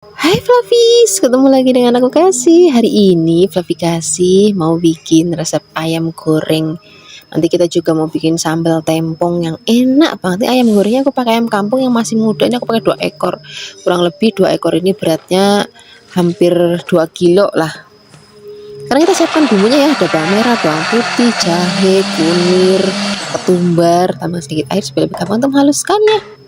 Hai Flavis, ketemu lagi dengan aku Kasih. Hari ini Flavi Kasih mau bikin resep ayam goreng. Nanti kita juga mau bikin sambal tempong yang enak banget. Ini ayam gorengnya aku pakai ayam kampung yang masih muda. Ini aku pakai 2 ekor. Kurang lebih 2 ekor ini beratnya hampir 2 kilo lah. Sekarang kita siapkan bumbunya ya. Ada bawang merah, bawang putih, jahe, kunir, ketumbar, tambah sedikit air supaya lebih gampang untuk menghaluskannya.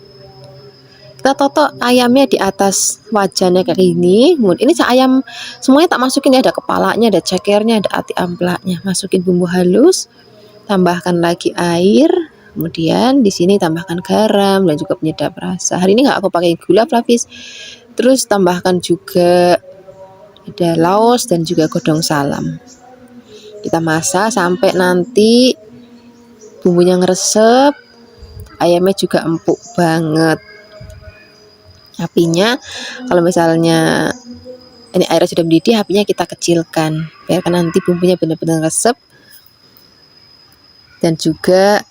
Kita toto ayamnya di atas wajannya kayak gini. Kemudian ini ayam semuanya tak masukin ya, ada kepalanya, ada cekernya, ada ati amplaknya. Masukin bumbu halus, tambahkan lagi air. Kemudian di sini tambahkan garam dan juga penyedap rasa. Hari ini nggak aku pakai gula Flavis. Terus tambahkan juga ada laos dan juga godong salam. Kita masak sampai nanti bumbunya ngeresep, ayamnya juga empuk banget. Apinya kalau misalnya ini airnya sudah mendidih, apinya kita kecilkan biarkan nanti bumbunya benar-benar resep dan juga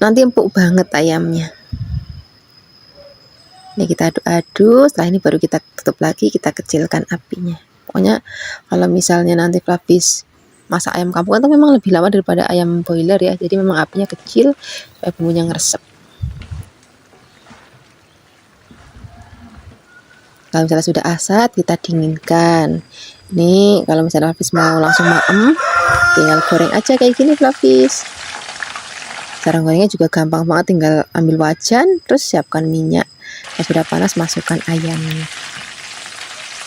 nanti empuk banget ayamnya. Ini kita aduk-aduk, setelah ini baru kita tutup lagi, kita kecilkan apinya. Pokoknya kalau misalnya nanti Flavis masak ayam kampung itu memang lebih lama daripada ayam boiler ya, jadi memang apinya kecil supaya bumbunya ngeresep. Kalau misalnya sudah asat, kita dinginkan. Nih, kalau misalnya Flavis mau langsung maem, tinggal goreng aja kayak gini Flavis. Cara gorengnya juga gampang banget, tinggal ambil wajan, terus siapkan minyak. Kalau sudah panas, masukkan ayamnya.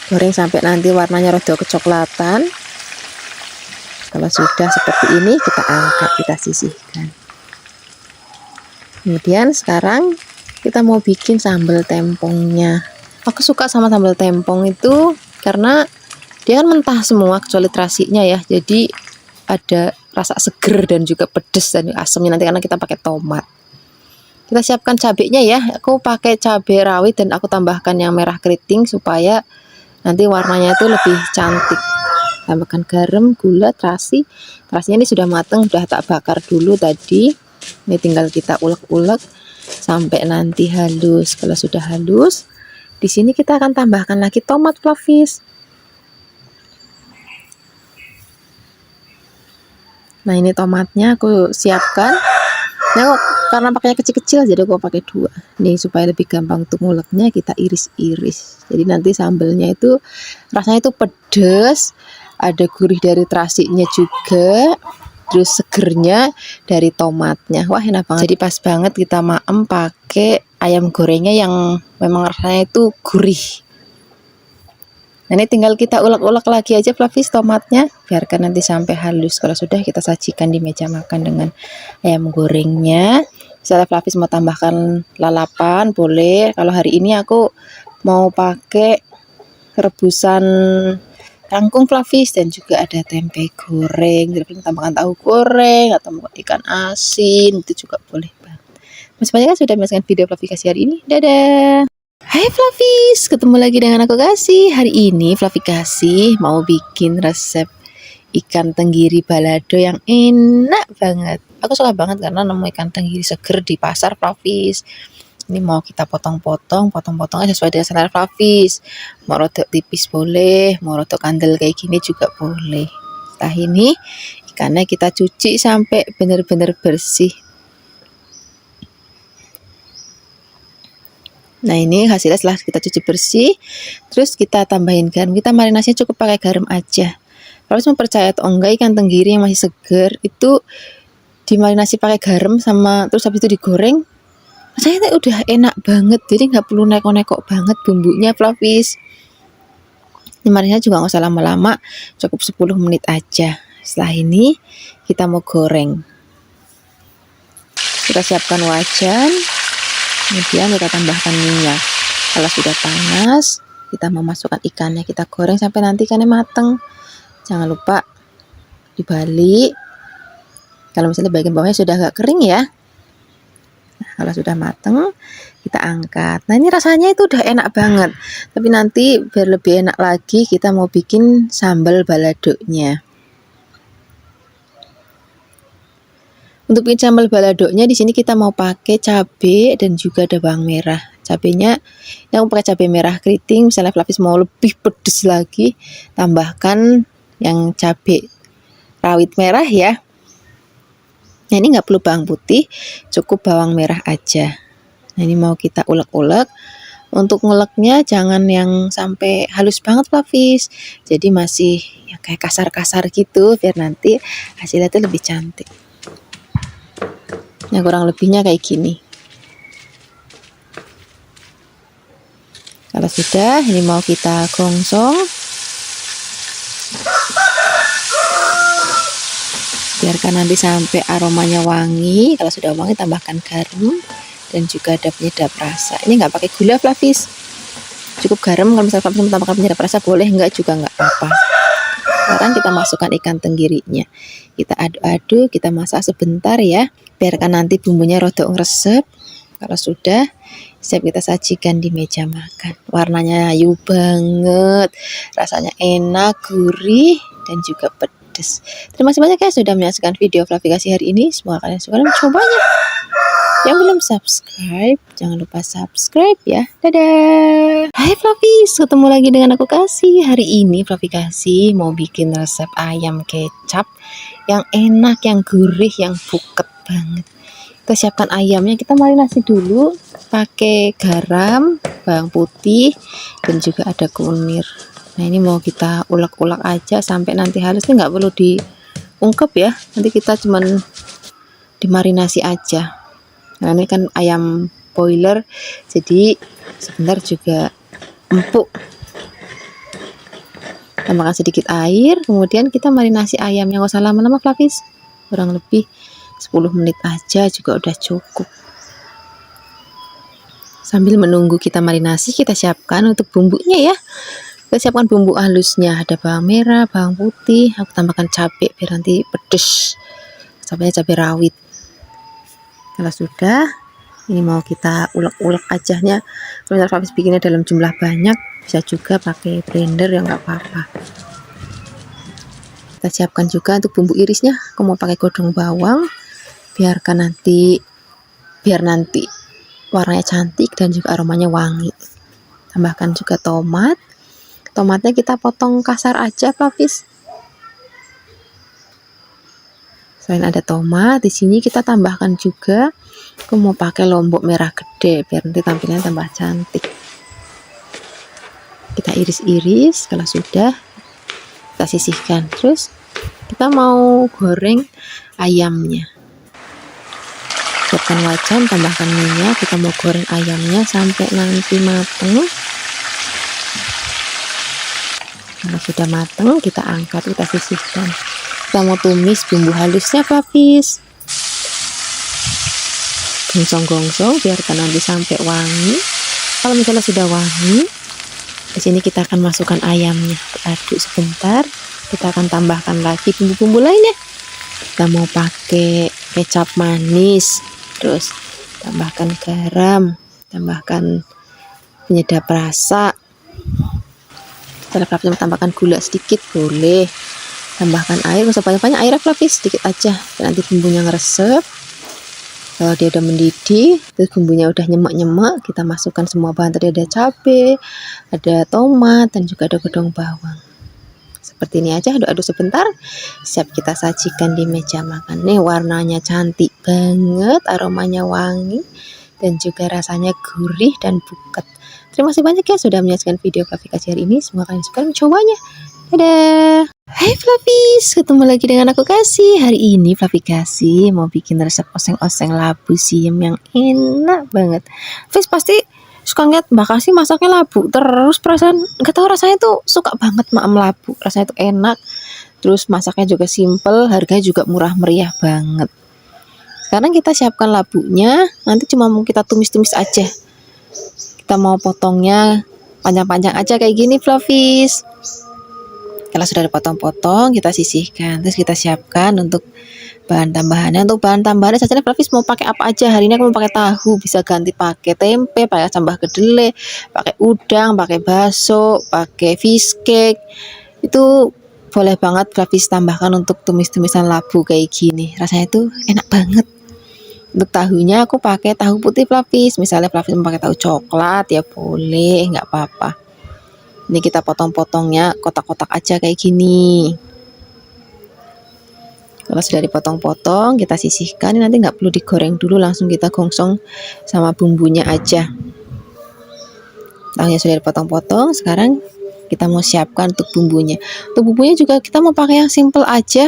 Goreng sampai nanti warnanya rada kecoklatan. Kalau sudah seperti ini, kita angkat, kita sisihkan. Kemudian sekarang kita mau bikin sambal tempongnya. Aku suka sama sambal tempong itu karena dia kan mentah semua kecuali terasinya ya. Jadi ada rasa seger dan juga pedes dan asamnya nanti karena kita pakai tomat. Kita siapkan cabenya ya. Aku pakai cabai rawit dan aku tambahkan yang merah keriting supaya nanti warnanya itu lebih cantik. Tambahkan garam, gula, terasi. Terasinya ini sudah matang, sudah tak bakar dulu tadi. Ini tinggal kita ulek-ulek sampai nanti halus. Kalau sudah halus, di sini kita akan tambahkan lagi tomat Flavis. Nah, ini tomatnya aku siapkan. Nah, karena pakainya kecil-kecil jadi aku pakai 2. Nih supaya lebih gampang untuk nguleknya kita iris-iris. Jadi nanti sambelnya itu rasanya itu pedas, ada gurih dari terasinya juga, terus segernya dari tomatnya. Wah, enak banget. Jadi pas banget kita maem pakai ayam gorengnya yang memang rasanya itu gurih. Nah, ini tinggal kita ulek-ulek lagi aja Flavis tomatnya, biarkan nanti sampai halus. Kalau sudah, kita sajikan di meja makan dengan ayam gorengnya. Misalnya Flavis mau tambahkan lalapan boleh. Kalau hari ini aku mau pakai rebusan kangkung Flavis dan juga ada tempe goreng. Jadi tambahkan tahu goreng atau ikan asin itu juga boleh banget. Masih banyak kan sudah menyaksikan video Flavis Kasih hari ini. Dadah. Hai Flavis, ketemu lagi dengan aku Kasih. Hari ini Flavi Kasih mau bikin resep ikan tenggiri balado yang enak banget. Aku suka banget karena nemu ikan tenggiri seger di pasar Flavis. Ini mau kita potong-potong aja sesuai dengan selera Flavis. Mau rodok tipis boleh, mau rodok kandel kayak gini juga boleh. Setelah ini ikannya kita cuci sampai benar-benar bersih. Nah, ini hasilnya setelah kita cuci bersih, terus kita tambahin garam. Kita marinasinya cukup pakai garam aja. Kalau mau percaya atau enggak, ikan tenggiri yang masih segar itu dimarinasi pakai garam sama terus habis itu digoreng, rasanya udah enak banget. Jadi nggak perlu neko-neko banget bumbunya Flavis. Ini marinasinya juga nggak usah lama-lama, cukup 10 menit aja. Setelah ini kita mau goreng. Kita siapkan wajan. Kemudian kita tambahkan minyak. Kalau sudah panas, kita memasukkan ikannya, kita goreng sampai nanti ikannya mateng. Jangan lupa dibalik. Kalau misalnya bagian bawahnya sudah agak kering ya. Nah, kalau sudah mateng, kita angkat. Nah, ini rasanya itu udah enak banget. Tapi nanti biar lebih enak lagi, kita mau bikin sambal baladonya. Untuk bikin sambal baladonya di sini kita mau pakai cabai dan juga ada bawang merah. cabenya. Ini aku pakai cabai merah keriting. Misalnya Flavis mau lebih pedes lagi, tambahkan yang cabai rawit merah ya. Nah ini nggak perlu bawang putih, cukup bawang merah aja. Nah ini mau kita ulek-ulek. Untuk nguleknya jangan yang sampai halus banget Flavis, jadi masih ya kayak kasar-kasar gitu, biar nanti hasilnya tuh lebih cantik. Nah kurang lebihnya kayak gini. Kalau sudah, ini mau kita gongsong. Biarkan nanti sampai aromanya wangi. Kalau sudah wangi, tambahkan garam dan juga ada penyedap rasa. Ini nggak pakai gula Flavis, cukup garam. Kalau misalnya Flavis mau tambahkan penyedap rasa boleh, enggak juga nggak apa-apa. Sekarang kita masukkan ikan tenggirinya, kita aduk-aduk, kita masak sebentar ya, biarkan nanti bumbunya rodok ngeresep. Kalau sudah siap kita sajikan di meja makan. Warnanya ayu banget, rasanya enak, gurih dan juga pedas. Terima kasih banyak ya sudah menyaksikan video Flavikasi hari ini. Semoga kalian suka dan mencobanya. Yang belum subscribe, jangan lupa subscribe ya. Dadah. Hai Flavis, ketemu lagi dengan aku Kasih. Hari ini Flavikasi mau bikin resep ayam kecap yang enak, yang gurih, yang buket banget. Kita siapkan ayamnya, kita marinasi dulu pakai garam, bawang putih, dan juga ada kunir. Nah ini mau kita ulek-ulek aja sampai nanti halus. Ini nggak perlu diungkep ya, nanti kita cuman dimarinasi aja. Nah ini kan ayam boiler, jadi sebentar juga empuk. Tambahkan sedikit air, kemudian kita marinasi ayamnya. Nggak usah lama-lama Flavis, kurang lebih 10 menit aja juga udah cukup. Sambil menunggu kita marinasi, kita siapkan untuk bumbunya ya. Kita siapkan bumbu halusnya, ada bawang merah, bawang putih, aku tambahkan cabai biar nanti pedes. Cabainya cabai rawit. Kalau sudah, ini mau kita ulek-ulek ajanya. Kalau misalnya Flavis bikinnya dalam jumlah banyak, bisa juga pakai blender yang nggak apa-apa. Kita siapkan juga untuk bumbu irisnya. Aku mau pakai godong bawang, biar nanti warnanya cantik dan juga aromanya wangi. Tambahkan juga tomat. Tomatnya kita potong kasar aja Flavis. Selain ada tomat, di sini kita tambahkan juga, aku mau pakai lombok merah gede biar nanti tampilannya tambah cantik. Kita iris-iris, kalau sudah kita sisihkan. Terus kita mau goreng ayamnya. Siapkan wajan, tambahkan minyak, kita mau goreng ayamnya sampai nanti matang. Kalau sudah matang, kita angkat, kita sisihkan. Kita mau tumis bumbu halusnya Flavis. Gongsong-gongsong biarkan nanti sampai wangi. Kalau misalnya sudah wangi, di sini kita akan masukkan ayamnya, aduk sebentar. Kita akan tambahkan lagi bumbu-bumbu lainnya. Kita mau pakai kecap manis, terus tambahkan garam, tambahkan penyedap rasa. Setelah Flavis tambahkan gula sedikit boleh. Tambahkan air, nggak usah banyak-banyak airnya Flavis, sedikit aja. Nanti bumbunya ngeresep. Kalau dia udah mendidih, terus bumbunya udah nyemek-nyemek, kita masukkan semua bahan. Tadi ada cabai, ada tomat, dan juga ada godong bawang. Seperti ini aja, aduk-aduk sebentar. Siap kita sajikan di meja makan. Nih warnanya cantik banget, aromanya wangi, dan juga rasanya gurih dan buket. Terima kasih banyak ya sudah menyaksikan video Flavikasi hari ini. Semoga kalian suka mencobanya. Dadah. Hai Flavis, ketemu lagi dengan aku Kasih. Hari ini Flavikasi mau bikin resep oseng-oseng labu siam yang enak banget. Flavis pasti suka ngeliat Mbak Kasih masaknya labu terus, perasaan nggak tahu rasanya tuh suka banget maem labu. Rasanya tuh enak. Terus masaknya juga simple, harganya juga murah meriah banget. Sekarang kita siapkan labunya, nanti cuma mau kita tumis-tumis aja. Kita mau potongnya panjang-panjang aja kayak gini Flavis. Kalau sudah dipotong-potong, kita sisihkan. Terus kita siapkan untuk bahan tambahannya. Untuk bahan tambahannya saja Flavis mau pakai apa aja. Hari ini aku mau pakai tahu, bisa ganti pakai tempe, pakai sambal kedelai, pakai udang, pakai bakso, pakai fish cake. Itu boleh banget Flavis tambahkan untuk tumis-tumisan labu kayak gini. Rasanya itu enak banget. Untuk tahunya aku pakai tahu putih Flavis. Misalnya Flavis mau pakai tahu coklat ya boleh, nggak apa-apa. Ini kita potong-potongnya kotak-kotak aja kayak gini. Kalau sudah dipotong-potong, kita sisihkan. Ini nanti nggak perlu digoreng dulu, langsung kita gongsong sama bumbunya aja. Tahunya sudah dipotong-potong, sekarang kita mau siapkan untuk bumbunya. Untuk bumbunya juga kita mau pakai yang simple aja.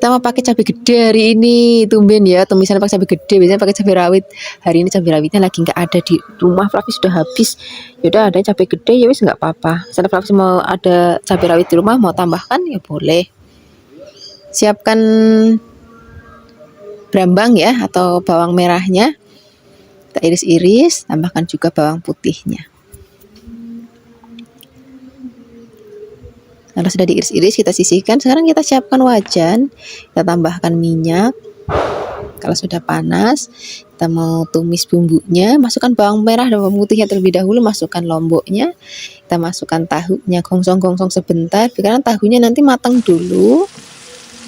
Kita mau pakai cabai gede hari ini, tumben ya, tumisan pakai cabai gede, biasanya pakai cabai rawit. Hari ini cabai rawitnya lagi nggak ada di rumah, Flavis sudah habis. Yaudah ada cabai gede ya wis nggak apa-apa. Misalnya Flavis mau ada cabai rawit di rumah, mau tambahkan ya boleh. Siapkan brambang ya atau bawang merahnya, kita iris-iris, tambahkan juga bawang putihnya. Kalau sudah diiris-iris kita sisihkan. Sekarang kita siapkan wajan, kita tambahkan minyak. Kalau sudah panas, kita mau tumis bumbunya, masukkan bawang merah dan bawang putihnya terlebih dahulu, masukkan lomboknya, kita masukkan tahunya, gongsong-gongsong sebentar karena tahunya nanti matang dulu.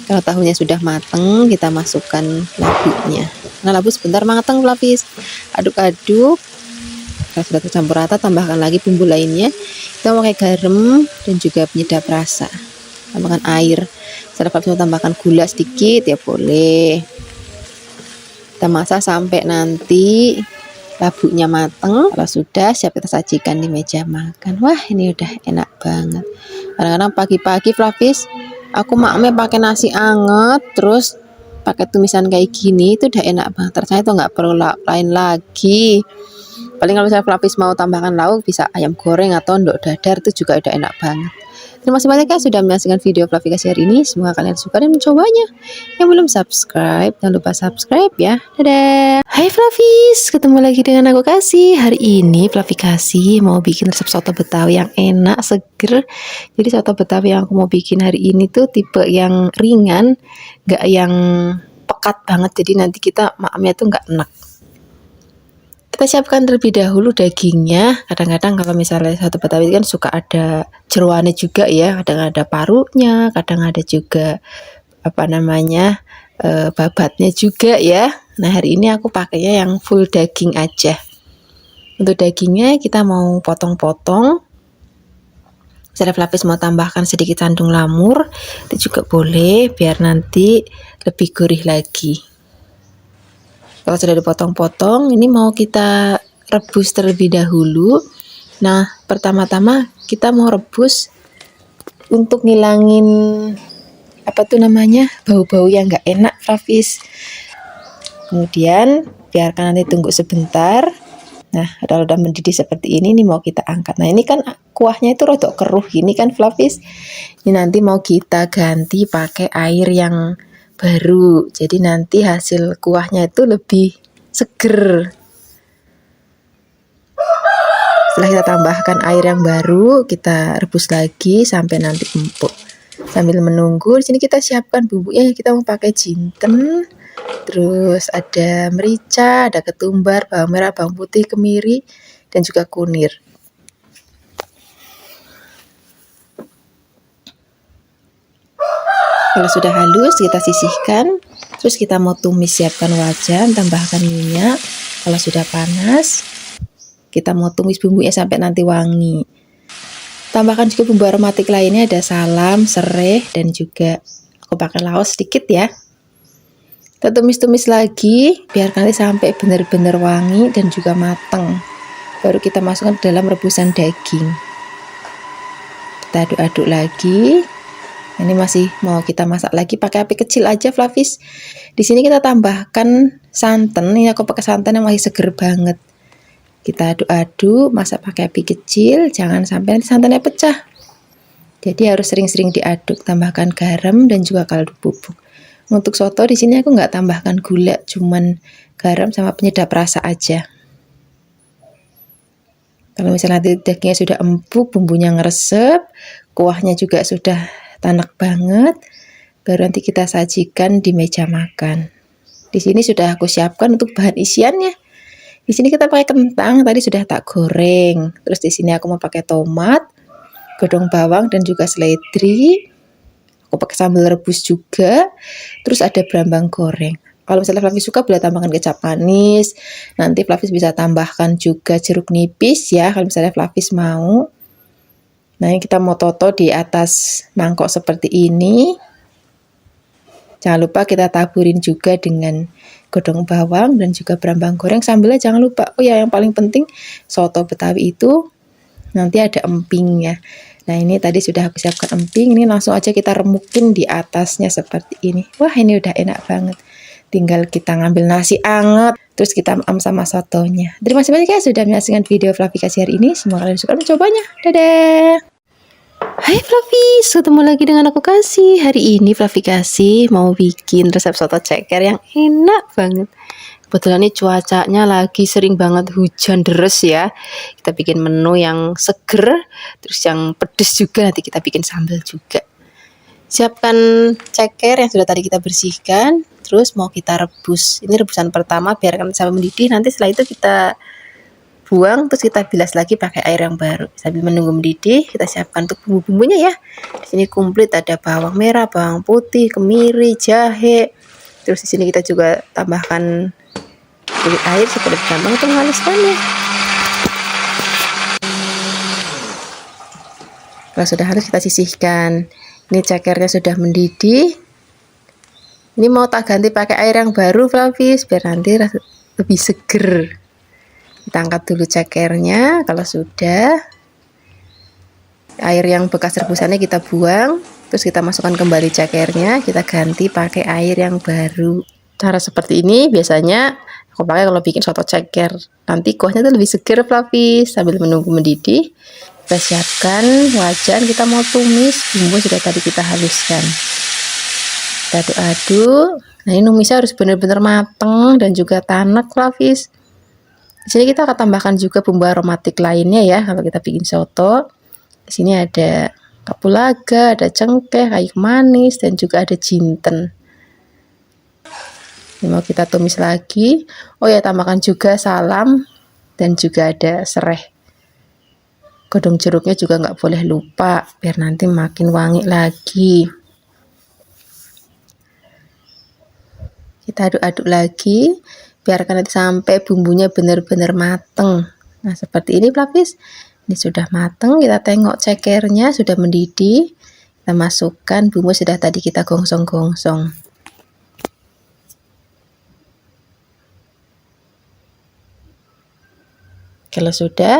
Kalau tahunya sudah matang, kita masukkan labunya. Nah, labu sebentar matang Flavis. Aduk-aduk. Kalau sudah tercampur rata, tambahkan lagi bumbu lainnya. Kita pakai garam dan juga penyedap rasa. Tambahkan air. Setelah Flavis mau tambahkan gula sedikit ya boleh. Kita masak sampai nanti labunya matang. Kalau sudah siap kita sajikan di meja makan. Wah, ini udah enak banget. Kadang-kadang pagi-pagi Flavis, aku maknya pakai nasi anget terus pakai tumisan kayak gini, itu udah enak banget. Ternyata itu nggak perlu lain lagi. Paling kalau misalnya Flavis mau tambahkan lauk, bisa ayam goreng atau ndok dadar, itu juga udah enak banget. Terima kasih banyak ya sudah menyaksikan video Flavikasi hari ini. Semoga kalian suka dan mencobanya. Yang belum subscribe, jangan lupa subscribe ya. Dadah. Hai Flavis, ketemu lagi dengan aku Kasih. Hari ini Flavikasi mau bikin resep soto Betawi yang enak, seger. Jadi soto Betawi yang aku mau bikin hari ini tuh tipe yang ringan, gak yang pekat banget. Jadi nanti kita makamnya tuh gak enak. Kita siapkan terlebih dahulu dagingnya. Kadang-kadang kalau misalnya soto Betawi kan suka ada jeroannya juga ya, kadang ada parunya, kadang ada juga babatnya juga ya. Nah, hari ini aku pakainya yang full daging aja. Untuk dagingnya kita mau potong-potong. Misalnya Flavis mau tambahkan sedikit sandung lamur, itu juga boleh biar nanti lebih gurih lagi. Kalau sudah dipotong-potong, ini mau kita rebus terlebih dahulu. Nah, pertama-tama kita mau rebus untuk ngilangin bau-bau yang nggak enak Flavis. Kemudian biarkan nanti tunggu sebentar. Nah, kalau udah mendidih seperti ini mau kita angkat. Nah, ini kan kuahnya itu rodok keruh gini kan Flavis. Ini nanti mau kita ganti pakai air yang baru, jadi nanti hasil kuahnya itu lebih seger. Setelah kita tambahkan air yang baru, kita rebus lagi sampai nanti empuk. Sambil menunggu, di sini kita siapkan bumbunya. Kita mau pakai jinten, terus ada merica, ada ketumbar, bawang merah, bawang putih, kemiri, dan juga kunir. Kalau sudah halus kita sisihkan, terus kita mau tumis, siapkan wajan, tambahkan minyak. Kalau sudah panas, kita mau tumis bumbunya sampai nanti wangi. Tambahkan juga bumbu aromatik lainnya, ada salam, serai, dan juga aku pakai laos sedikit ya. Kita tumis-tumis lagi, biar nanti sampai benar-benar wangi dan juga matang. Baru kita masukkan ke dalam rebusan daging. Kita aduk-aduk lagi. Ini masih mau kita masak lagi pakai api kecil aja Flavis. Di sini kita tambahkan santan. Ini aku pakai santan yang masih seger banget. Kita aduk-aduk, masak pakai api kecil, jangan sampai nanti santannya pecah. Jadi harus sering-sering diaduk. Tambahkan garam dan juga kaldu bubuk. Untuk soto di sini aku nggak tambahkan gula, cuman garam sama penyedap rasa aja. Kalau misalnya nanti dagingnya sudah empuk, bumbunya ngeresep, kuahnya juga sudah tanak banget, baru nanti kita sajikan di meja makan. Di sini sudah aku siapkan untuk bahan isiannya. Di sini kita pakai kentang, tadi sudah tak goreng. Terus di sini aku mau pakai tomat, godong bawang dan juga seledri. Aku pakai sambal rebus juga. Terus ada brambang goreng. Kalau misalnya Flavis suka boleh tambahkan kecap manis. Nanti Flavis bisa tambahkan juga jeruk nipis ya kalau misalnya Flavis mau. Nah, ini kita mau toto di atas mangkok seperti ini. Jangan lupa kita taburin juga dengan godong bawang dan juga brambang goreng. Sambelnya jangan lupa. Oh ya, yang paling penting soto Betawi itu nanti ada empingnya. Nah, ini tadi sudah aku siapkan emping. Ini langsung aja kita remukin di atasnya seperti ini. Wah, ini udah enak banget. Tinggal kita ngambil nasi anget, terus kita am sama sotonya. Terima kasih banyak ya sudah menyaksikan video Fluffy Kasih hari ini. Semoga kalian suka mencobanya. Dadah! Hai Fluffy, ketemu lagi dengan aku Kasih. Hari ini Fluffy Kasih mau bikin resep soto ceker yang enak banget. Kebetulan ini cuacanya lagi sering banget hujan deres ya. Kita bikin menu yang seger, terus yang pedes juga, nanti kita bikin sambal juga. Siapkan ceker yang sudah tadi kita bersihkan, terus mau kita rebus. Ini rebusan pertama, biarkan sampai mendidih. Nanti setelah itu kita buang, terus kita bilas lagi pakai air yang baru. Sambil menunggu mendidih, kita siapkan untuk bumbu-bumbunya ya. Di sini komplit ada bawang merah, bawang putih, kemiri, jahe. Terus di sini kita juga tambahkan kulit air supaya lebih gampang untuk menghaluskannya. Kalau sudah halus kita sisihkan. Ini cekernya sudah mendidih. Ini mau tak ganti pakai air yang baru Flavis biar nanti lebih seger. Kita angkat dulu cekernya. Kalau sudah, air yang bekas rebusannya kita buang. Terus kita masukkan kembali cekernya. Kita ganti pakai air yang baru. Cara seperti ini biasanya aku pakai kalau bikin soto ceker. Nanti kuahnya tuh lebih seger Flavis. Sambil menunggu mendidih, kita siapkan wajan, kita mau tumis bumbu sudah tadi kita haluskan. Kita aduk-aduk. Nah, ini numisnya harus benar-benar mateng dan juga tanek Flavis. Di sini kita akan tambahkan juga bumbu aromatik lainnya ya kalau kita bikin soto. Di sini ada kapulaga, ada cengkeh, kayu manis, dan juga ada jinten. Ini mau kita tumis lagi. Oh ya, tambahkan juga salam dan juga ada serai. Godong jeruknya juga nggak boleh lupa biar nanti makin wangi lagi. Kita aduk-aduk lagi biarkan nanti sampai bumbunya benar-benar mateng. Nah, seperti ini Flavis. Ini sudah mateng. Kita tengok cekernya sudah mendidih. Kita masukkan bumbu sudah tadi kita gongsong-gongsong. Kalau sudah,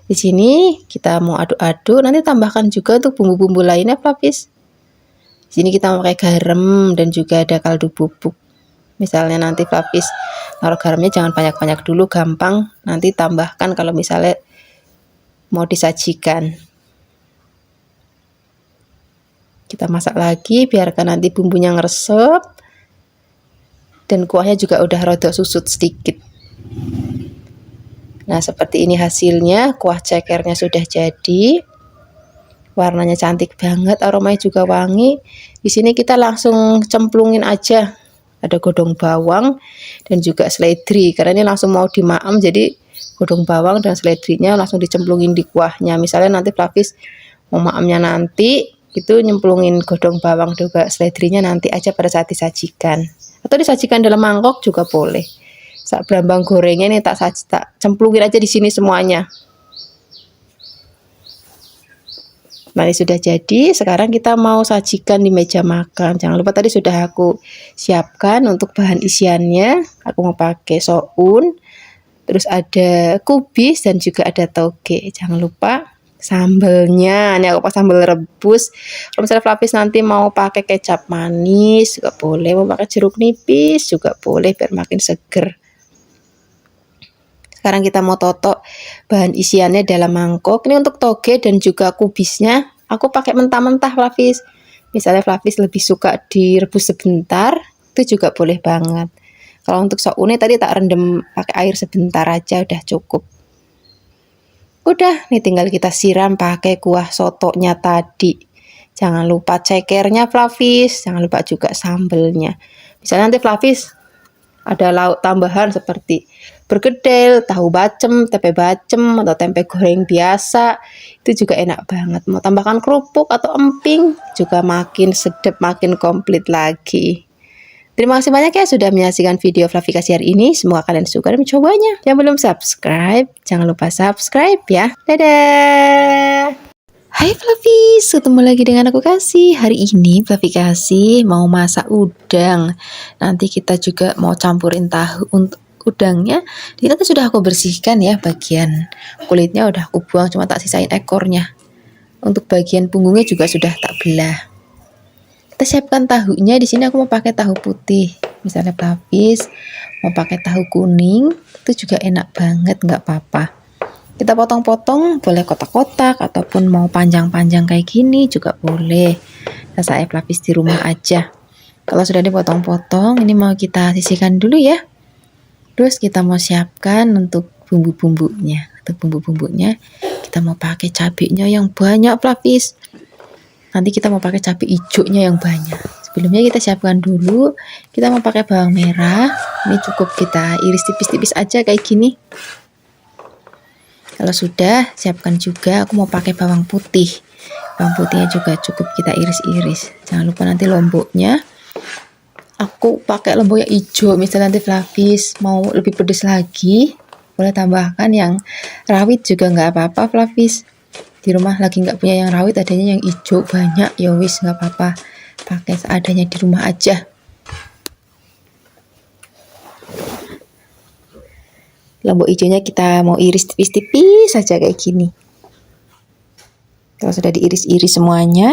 di sini kita mau aduk-aduk, nanti tambahkan juga untuk bumbu-bumbu lainnya Flavis. Di sini kita pakai garam dan juga ada kaldu bubuk. Misalnya nanti Flavis naruh garamnya jangan banyak-banyak dulu, gampang. Nanti tambahkan kalau misalnya mau disajikan. Kita masak lagi, biarkan nanti bumbunya ngeresep. Dan kuahnya juga udah rada susut sedikit. Nah, seperti ini hasilnya. Kuah cekernya sudah jadi. Warnanya cantik banget, aromanya juga wangi. Di sini kita langsung cemplungin aja. Ada godong bawang dan juga seledri. Karena ini langsung mau dimaem, jadi godong bawang dan seledrinya langsung dicemplungin di kuahnya. Misalnya nanti Flavis mau maemnya nanti, itu nyemplungin godong bawang juga seledrinya nanti aja pada saat disajikan. Atau disajikan dalam mangkok juga boleh. Sak brambang gorengnya nih tak cemplungin aja di sini semuanya. Nah, ini sudah jadi. Sekarang kita mau sajikan di meja makan. Jangan lupa tadi sudah aku siapkan untuk bahan isiannya. Aku mau pakai soun, terus ada kubis dan juga ada toge. Jangan lupa sambelnya. Ini aku pakai sambal rebus. Kalau misalnya Flavis nanti mau pakai kecap manis juga boleh, mau pakai jeruk nipis juga boleh biar makin seger. Sekarang kita mau toto bahan isiannya dalam mangkok. Ini untuk toge dan juga kubisnya aku pakai mentah-mentah Flavis. Misalnya Flavis lebih suka direbus sebentar, itu juga boleh banget. Kalau untuk soune tadi tak rendam pakai air sebentar aja udah cukup. Udah, nih tinggal kita siram pakai kuah sotonya tadi. Jangan lupa cekernya Flavis, jangan lupa juga sambelnya. Misalnya nanti Flavis ada lauk tambahan seperti bergedel, tahu bacem, tempe bacem, atau tempe goreng biasa. Itu juga enak banget. Mau tambahkan kerupuk atau emping juga makin sedap, makin komplit lagi. Terima kasih banyak ya sudah menyaksikan video Fluffy kasih hari ini. Semoga kalian suka dan mencobanya. Yang belum subscribe, jangan lupa subscribe ya. Dadah! Hai Fluffy, ketemu lagi dengan aku Kasih. Hari ini Fluffy Kasih mau masak udang. Nanti kita juga mau campurin tahu untuk udangnya. Jadi nanti sudah aku bersihkan ya, bagian kulitnya udah aku buang, cuma tak sisain ekornya. Untuk bagian punggungnya juga sudah tak belah. Kita siapkan tahunya. Di sini aku mau pakai tahu putih. Misalnya Fluffy mau pakai tahu kuning, itu juga enak banget, nggak apa-apa. Kita potong-potong, boleh kotak-kotak ataupun mau panjang-panjang kayak gini juga boleh. Saya pelapis di rumah aja. Kalau sudah dipotong-potong, ini mau kita sisihkan dulu ya. Terus kita mau siapkan untuk bumbu-bumbunya. Untuk bumbu-bumbunya kita mau pakai cabenya yang banyak pelapis. Nanti kita mau pakai cabai hijaunya yang banyak. Sebelumnya kita siapkan dulu. Kita mau pakai bawang merah. Ini cukup kita iris tipis-tipis aja kayak gini. Kalau sudah, siapkan juga aku mau pakai bawang putih. Bawang putihnya juga cukup kita iris-iris. Jangan lupa nanti lomboknya. Aku pakai lombok yang hijau. Misalnya nanti Fluffy mau lebih pedas lagi, boleh tambahkan yang rawit juga nggak apa-apa Fluffy. Di rumah lagi nggak punya yang rawit, adanya yang hijau banyak. Ya wis nggak apa-apa. Pakai seadanya di rumah aja. Lombok hijaunya kita mau iris tipis-tipis saja kayak gini. Kalau sudah diiris-iris semuanya,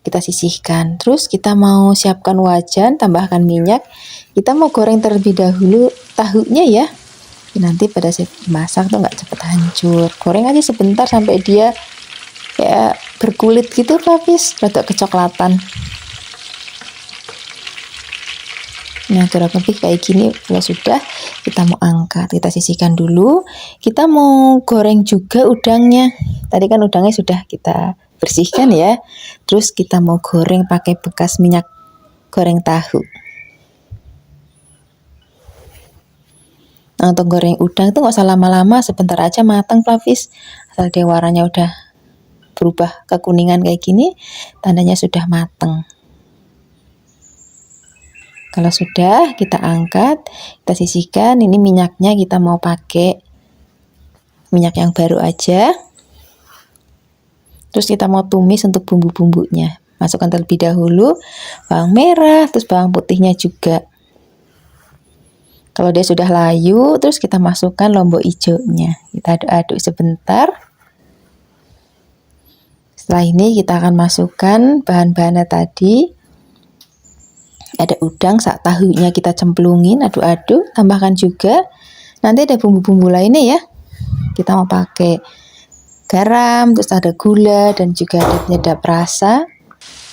kita sisihkan. Terus kita mau siapkan wajan, tambahkan minyak. Kita mau goreng terlebih dahulu tahunya ya. Nanti pada saat dimasak tuh nggak cepet hancur. Goreng aja sebentar sampai dia kayak berkulit gitu, Fluffy, rada kecoklatan. Nah, kurang lebih kayak gini. Kalau sudah, kita mau angkat, kita sisihkan dulu. Kita mau goreng juga udangnya. Tadi kan udangnya sudah kita bersihkan ya. Terus kita mau goreng pakai bekas minyak goreng tahu. Nah, untuk goreng udang itu nggak usah lama-lama, sebentar aja matang Fluffy. Asal dia warnanya udah berubah kekuningan kayak gini, tandanya sudah matang. Kalau sudah, kita angkat, kita sisihkan. Ini minyaknya kita mau pakai minyak yang baru aja. Terus kita mau tumis untuk bumbu-bumbunya. Masukkan terlebih dahulu bawang merah, terus bawang putihnya juga. Kalau dia sudah layu, terus kita masukkan lombok hijaunya. Kita aduk-aduk sebentar. Setelah ini kita akan masukkan bahan-bahannya tadi. Ada udang, sak tahunya kita cemplungin, aduk-aduk, tambahkan juga. Nanti ada bumbu-bumbu lainnya ya. Kita mau pakai garam, terus ada gula dan juga ada penyedap rasa.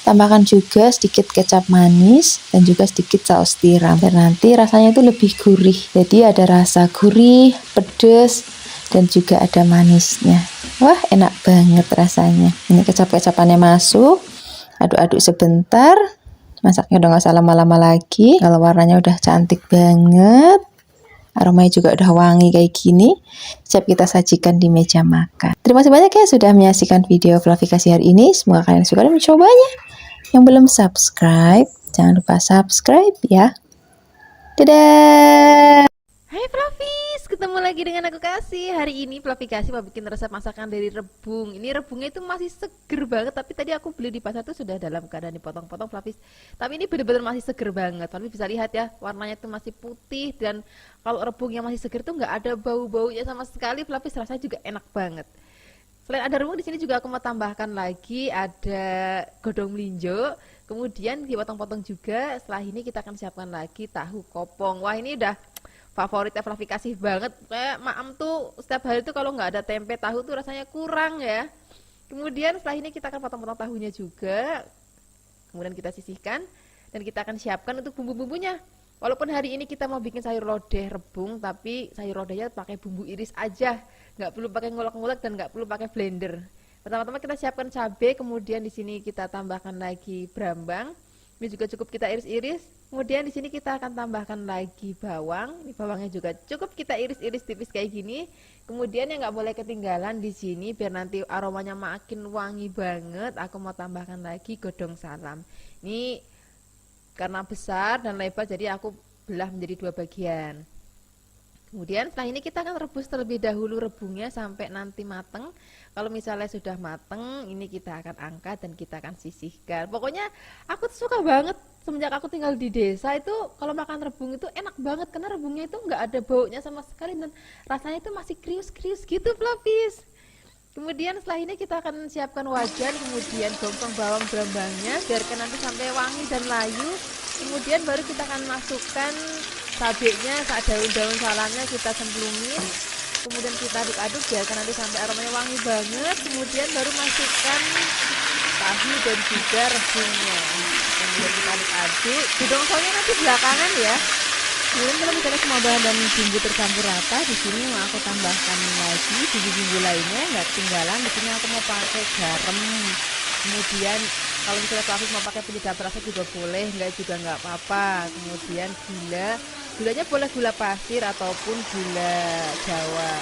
Tambahkan juga sedikit kecap manis dan juga sedikit saus tiram. Dan nanti rasanya itu lebih gurih. Jadi ada rasa gurih, pedas dan juga ada manisnya. Wah, enak banget rasanya. Ini kecap-kecapannya masuk. Aduk-aduk sebentar. Masaknya udah gak usah lama-lama lagi. Kalau warnanya udah cantik banget, aromanya juga udah wangi kayak gini, siap kita sajikan di meja makan. Terima kasih banyak ya sudah menyaksikan video Fluffy kasih hari ini. Semoga kalian suka dan mencobanya. Yang belum subscribe, jangan lupa subscribe ya. Dadah! Hai Fluffy, ketemu lagi dengan aku Kasih. Hari ini Fluffy Kasih mau bikin resep masakan dari rebung. Ini rebungnya itu masih seger banget, tapi tadi aku beli di pasar tuh sudah dalam keadaan dipotong-potong Fluffy. Tapi ini bener-bener masih seger banget. Fluffy bisa lihat ya, warnanya tuh masih putih, dan kalau rebung yang masih seger tuh nggak ada bau-baunya sama sekali. Fluffy rasanya juga enak banget. Selain ada rebung, di sini juga aku mau tambahkan lagi ada godong melinjo. Kemudian dipotong-potong juga. Setelah ini kita akan siapkan lagi tahu kopong. Wah, ini udah favoritnya Fluffy Kasih banget. Kayak maam tuh setiap hari tuh kalau nggak ada tempe tahu tuh rasanya kurang ya. Kemudian setelah ini kita akan potong-potong tahunya juga. Kemudian kita sisihkan dan kita akan siapkan untuk bumbu-bumbunya. Walaupun hari ini kita mau bikin sayur lodeh rebung, tapi sayur lodehnya pakai bumbu iris aja, nggak perlu pakai ngulek-ngulek dan nggak perlu pakai blender. Pertama-tama kita siapkan cabai, kemudian di sini kita tambahkan lagi brambang. Ini juga cukup kita iris-iris. Kemudian di sini kita akan tambahkan lagi bawang. Ini bawangnya juga cukup kita iris-iris tipis kayak gini. Kemudian yang nggak boleh ketinggalan di sini biar nanti aromanya makin wangi banget. Aku mau tambahkan lagi godong salam. Ini karena besar dan lebar, jadi aku belah menjadi 2 bagian. Kemudian setelah ini kita akan rebus terlebih dahulu rebungnya sampai nanti mateng. Kalau misalnya sudah mateng, ini kita akan angkat dan kita akan sisihkan. Pokoknya aku tuh suka banget semenjak aku tinggal di desa itu, kalau makan rebung itu enak banget karena rebungnya itu nggak ada baunya sama sekali dan rasanya itu masih krius-krius gitu, Floppies. Kemudian setelah ini kita akan siapkan wajan, kemudian gongsong bawang berambangnya, biarkan nanti sampai wangi dan layu. Kemudian baru kita akan masukkan cabenya, daun-daun salangnya kita cemplungin. Kemudian kita aduk-aduk biarkan nanti sampai aromanya wangi banget. Kemudian baru masukkan tahu dan juga rebungnya. Kemudian kita aduk-aduk. Gongsongnya nanti belakangan ya. Kemudian kalau misalnya semua bahan dan bumbu tercampur rata, di sini mau aku tambahkan lagi bumbu-bumbu lainnya, nggak ketinggalan. Di sini aku mau pakai garam. Kemudian kalau misalnya Flavis mau pakai penyedap rasa juga boleh, nggak juga nggak apa-apa. Kemudian gulanya boleh gula pasir ataupun gula Jawa.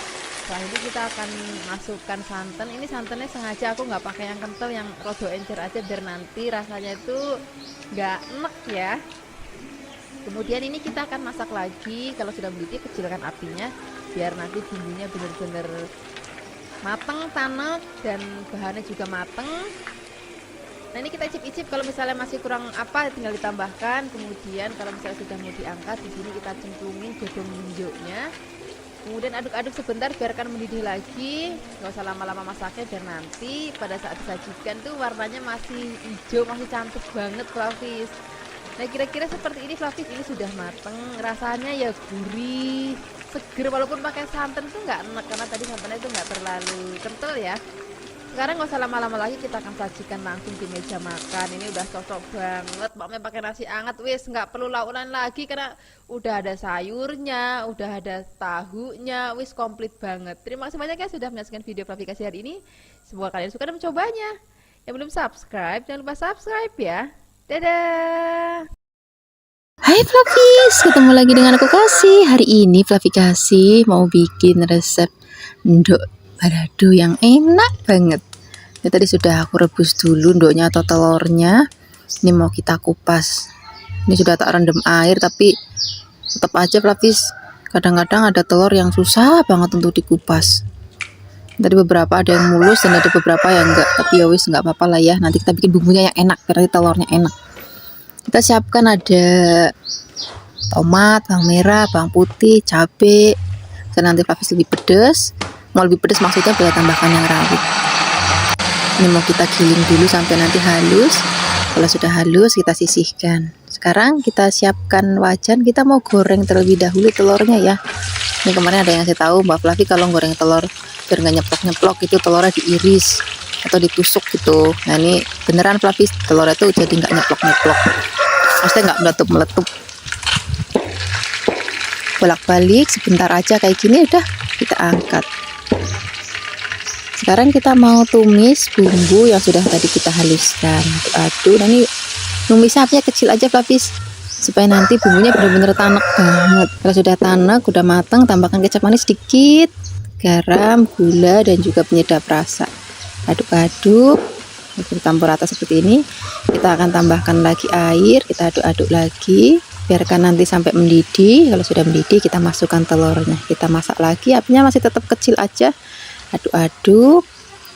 Setelah ini kita akan masukkan santan. Ini santannya sengaja aku nggak pakai yang kental, yang rodo encer aja biar nanti rasanya itu nggak enek ya. Kemudian ini kita akan masak lagi. Kalau sudah mendidih, kecilkan apinya biar nanti bumbunya benar-benar mateng, tanek, dan bahannya juga mateng. Nah ini kita icip-icip, kalau misalnya masih kurang apa tinggal ditambahkan. Kemudian kalau misalnya sudah mau diangkat, di sini kita cemplungin godong hijaunya. Kemudian aduk-aduk sebentar, biarkan mendidih lagi. Nggak usah lama-lama masaknya, biar nanti pada saat disajikan tuh warnanya masih hijau, masih cantik banget, Flavis. Nah kira-kira seperti ini, Flavis. Ini sudah mateng, rasanya ya gurih, seger, walaupun pakai santan tuh nggak enak karena tadi santannya itu nggak terlalu kental ya. Sekarang nggak usah lama-lama lagi, kita akan sajikan langsung di meja makan. Ini udah cocok banget, makanya pakai nasi hangat, wis nggak perlu launan lagi karena udah ada sayurnya, udah ada tahunya, wis komplit banget. Terima kasih banyak ya sudah menyaksikan video Flavikasi hari ini. Semoga kalian suka dan mencobanya. Yang belum subscribe, jangan lupa subscribe ya. Dadah. Hai Flavis, ketemu lagi dengan aku Kasih. Hari ini Flavikasi mau bikin resep ndok balado yang enak banget. Ini tadi sudah aku rebus dulu ndoknya atau telurnya. Ini mau kita kupas. Ini sudah tak rendam air, tapi tetap aja Flavis, kadang-kadang ada telur yang susah banget untuk dikupas. Tadi beberapa ada yang mulus dan ada beberapa yang enggak, tapi ya wis enggak apa-apa lah ya. Nanti kita bikin bumbunya yang enak, biar nanti telurnya enak. Kita siapkan ada tomat, bawang merah, bawang putih, cabai. Dan nanti Flavis lebih pedas. Mau lebih pedas maksudnya boleh tambahkan yang rawit. Ini mau kita giling dulu sampai nanti halus. Kalau sudah halus kita sisihkan. Sekarang kita siapkan wajan. Kita mau goreng terlebih dahulu telurnya ya. Ini kemarin ada yang saya tahu Mbak Flavi kalau goreng telur biar nggak nyeplok-nyeplok itu telurnya diiris atau ditusuk gitu. Nah ini beneran Flavi, telurnya tuh jadi nggak nyeplok-nyeplok, maksudnya nggak meletup-meletup. Bolak-balik sebentar aja kayak gini udah kita angkat. Sekarang kita mau tumis bumbu yang sudah tadi kita haluskan. Aduk, nah ini numisnya apinya kecil aja Flavis, supaya nanti bumbunya benar-benar tanek banget. Kalau sudah tanek, udah matang, tambahkan kecap manis sedikit, garam, gula, dan juga penyedap rasa. Aduk-aduk, campur rata seperti ini. Kita akan tambahkan lagi air, kita aduk-aduk lagi, biarkan nanti sampai mendidih. Kalau sudah mendidih, kita masukkan telurnya. Kita masak lagi, apinya masih tetap kecil aja. Aduk-aduk,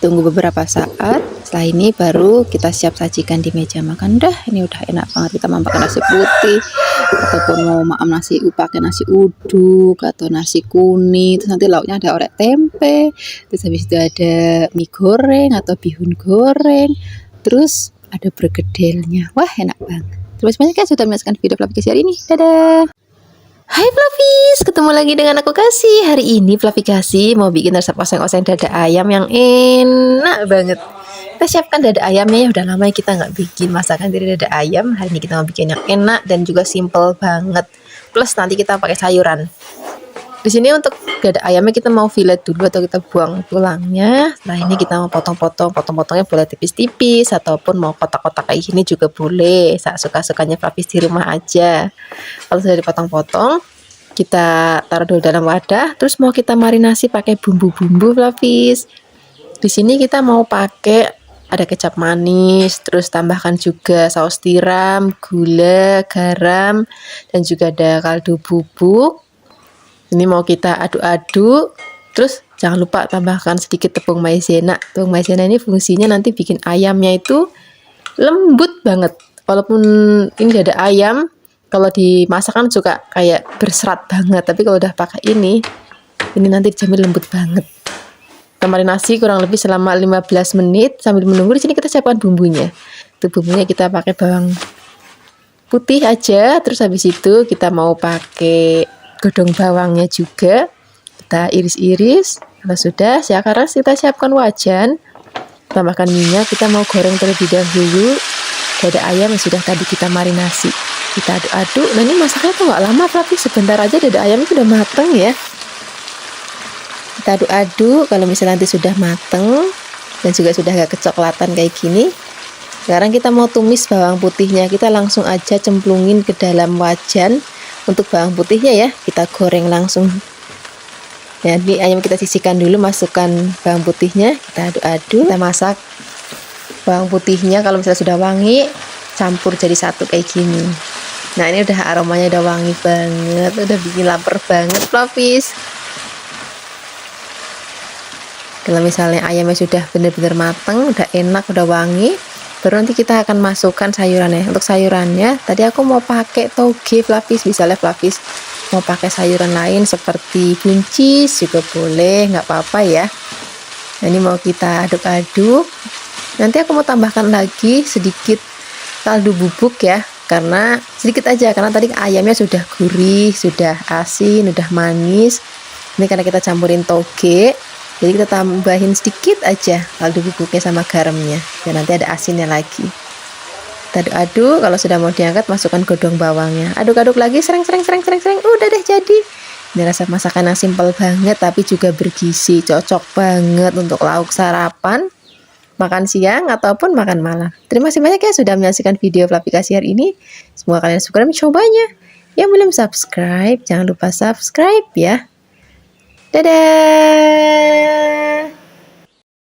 tunggu beberapa saat. Setelah ini baru kita siap sajikan di meja makan. Ini udah enak banget. Kita mau pakai nasi putih ataupun mau nasi pakai nasi uduk atau nasi kuning. Terus nanti lauknya ada orek tempe. Terus habis itu ada mie goreng atau bihun goreng. Terus ada bergedelnya. Wah enak banget. Terima kasih banyak ya sudah menyaksikan video Flavikasi hari ini. Dadah. Hai Flavis, ketemu lagi dengan aku Kasih. Hari ini Flavikasi mau bikin resep oseng-oseng dada ayam yang enak banget. Kita siapkan dada ayamnya ya, udah lama ya kita nggak bikin masakan dari dada ayam. Hari ini kita mau bikin yang enak dan juga simple banget. Plus nanti kita pakai sayuran. Di sini untuk dada ayamnya kita mau fillet dulu atau kita buang tulangnya. Nah ini kita mau potong-potongnya boleh tipis-tipis ataupun mau kotak-kotak kayak gini juga boleh. Suka-sukanya Flavis di rumah aja. Kalau sudah dipotong-potong, kita taruh dulu dalam wadah. Terus mau kita marinasi pakai bumbu-bumbu Flavis. Di sini kita mau pakai ada kecap manis, terus tambahkan juga saus tiram, gula, garam, dan juga ada kaldu bubuk. Ini mau kita aduk-aduk. Terus jangan lupa tambahkan sedikit tepung maizena. Tepung maizena ini fungsinya nanti bikin ayamnya itu lembut banget. Walaupun ini udah ada ayam, kalau dimasak kan suka kayak berserat banget. Tapi kalau udah pakai ini nanti dijamin lembut banget. Kita marinasi kurang lebih selama 15 menit. Sambil menunggu di sini kita siapkan bumbunya. Itu bumbunya kita pakai bawang putih aja. Terus habis itu kita mau pakai godong bawangnya juga. Kita iris-iris. Kalau sudah, sekarang kita siapkan wajan. Tambahkan minyak. Kita mau goreng terlebih dahulu dada ayam yang sudah tadi kita marinasi. Kita aduk-aduk. Nah ini masaknya tuh nggak lama, tapi sebentar aja dada ayam itu udah mateng ya. Kita aduk-aduk. Kalau misalnya nanti sudah mateng dan juga sudah agak kecoklatan kayak gini, sekarang kita mau tumis bawang putihnya. Kita langsung aja cemplungin ke dalam wajan. Untuk bawang putihnya ya, kita goreng langsung. Nah, ini ayam kita sisihkan dulu, masukkan bawang putihnya, kita aduk-aduk. Kita masak bawang putihnya. Kalau misalnya sudah wangi, campur jadi satu kayak gini. Nah ini udah aromanya udah wangi banget, udah bikin lapar banget Floppies. Kalau misalnya ayamnya sudah benar-benar matang, udah enak, udah wangi, baru nanti kita akan masukkan sayurannya. Untuk sayurannya, tadi aku mau pakai toge Floppies, misalnya Floppies mau pakai sayuran lain seperti buncis juga boleh, nggak apa-apa ya. Nah, ini mau kita aduk-aduk. Nanti aku mau tambahkan lagi sedikit kaldu bubuk ya, karena sedikit aja, karena tadi ayamnya sudah gurih, sudah asin, sudah manis. Ini karena kita campurin toge, jadi kita tambahin sedikit aja kaldu bubuknya sama garamnya, dan nanti ada asinnya lagi. Kita aduk-aduk. Kalau sudah mau diangkat, masukkan godong bawangnya. Aduk-aduk lagi, sering. Udah deh jadi. Ini rasa masakan yang simpel banget, tapi juga bergizi, cocok banget untuk lauk sarapan, makan siang, ataupun makan malam. Terima kasih banyak ya sudah menyaksikan video aplikasi hari ini. Semoga kalian suka mencobanya. Yang belum subscribe, jangan lupa subscribe ya. Dadah!